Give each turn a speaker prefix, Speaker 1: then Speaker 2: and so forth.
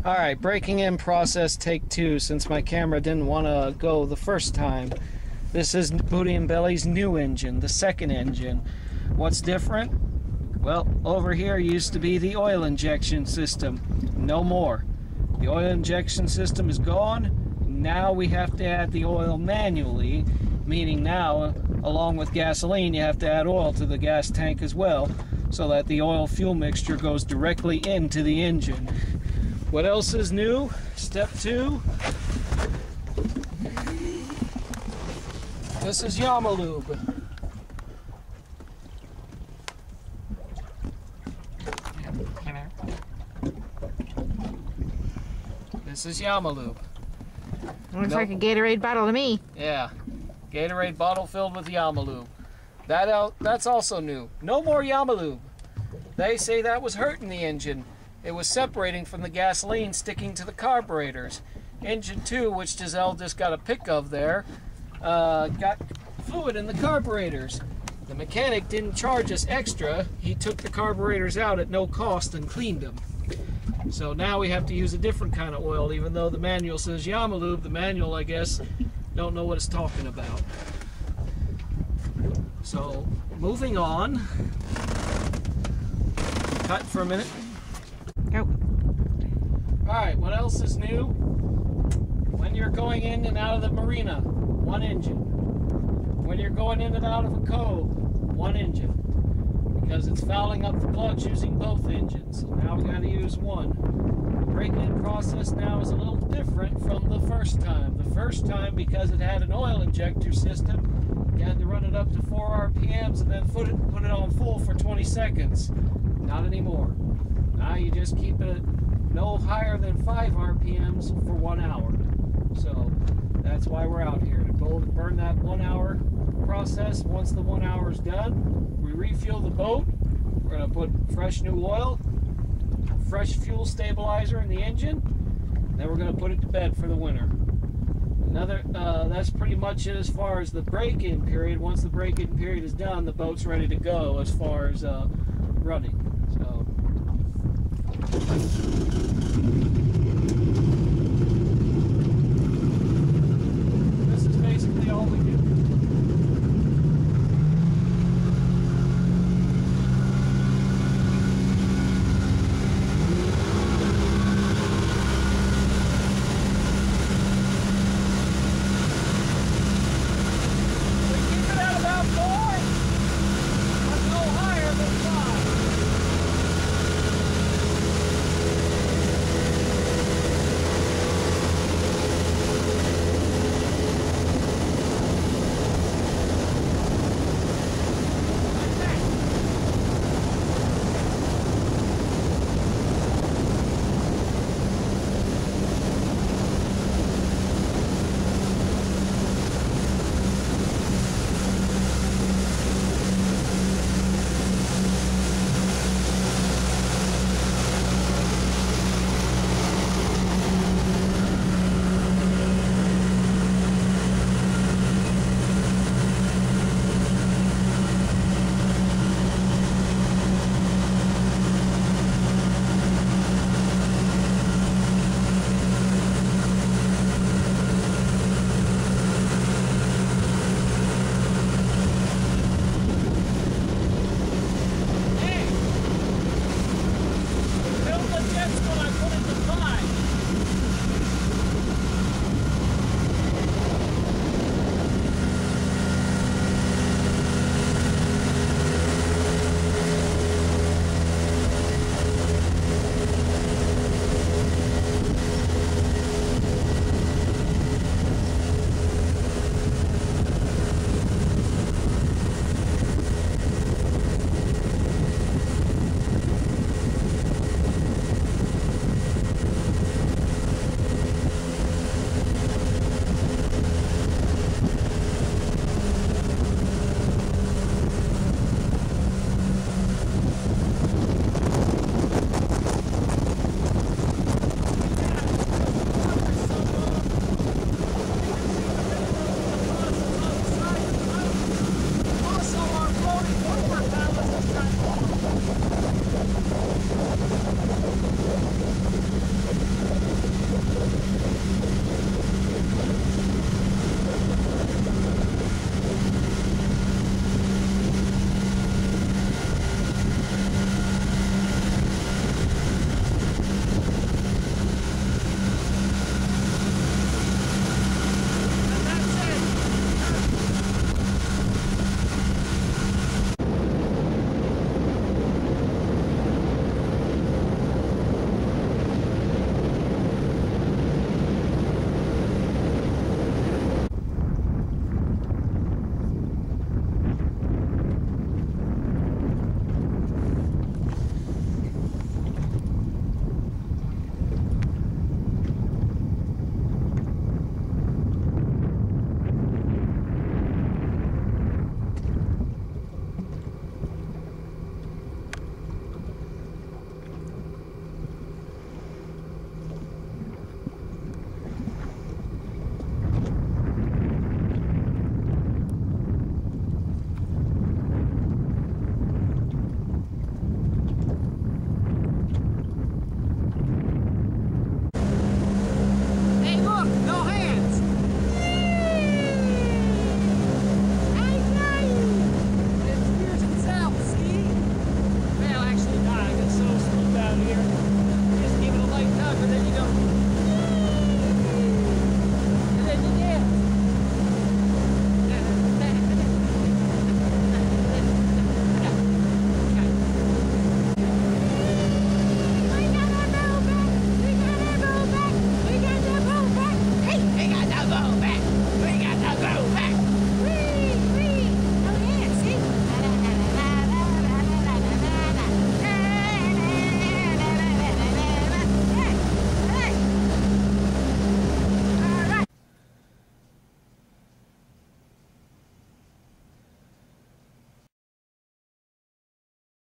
Speaker 1: Alright, breaking in process take 2 since my camera didn't want to go the first time. This is Booty and Belly's new engine, the second engine. What's different? Well, over here used to be the oil injection system. No more. The oil injection system is gone. Now we have to add the oil manually, meaning now, along with gasoline, you have to add oil to the gas tank as well, so that the oil fuel mixture goes directly into the engine. What else is new? Step 2. This is Yamalube. This is Yamalube.
Speaker 2: Looks like a Gatorade bottle to me.
Speaker 1: Yeah, Gatorade bottle filled with Yamalube. That's also new. No more Yamalube. They say that was hurting the engine. It was separating from the gasoline, sticking to the carburetors. Engine 2, which Giselle just got a pic of there, got fluid in the carburetors. The mechanic didn't charge us extra. He took the carburetors out at no cost and cleaned them. So now we have to use a different kind of oil, even though the manual says Yamalube. The manual, I guess, don't know what it's talking about. So, moving on. Cut for a minute.
Speaker 2: Oh.
Speaker 1: Alright, what else is new? When you're going in and out of the marina, one engine. When you're going in and out of a cove, one engine. Because it's fouling up the plugs using both engines. Now we got to use one. The break-in process now is a little different from the first time. The first time, because it had an oil injector system, you had to run it up to 4 RPMs and then put it on full for 20 seconds. Not anymore. Now you just keep it no higher than 5 RPMs for 1 hour. So that's why we're out here, to go burn that 1 hour process. Once the 1 hour is done, we refuel the boat. We're going to put fresh new oil, fresh fuel stabilizer in the engine, then we're going to put it to bed for the winter. That's pretty much it as far as the break-in period. Once the break-in period is done, the boat's ready to go as far as running. So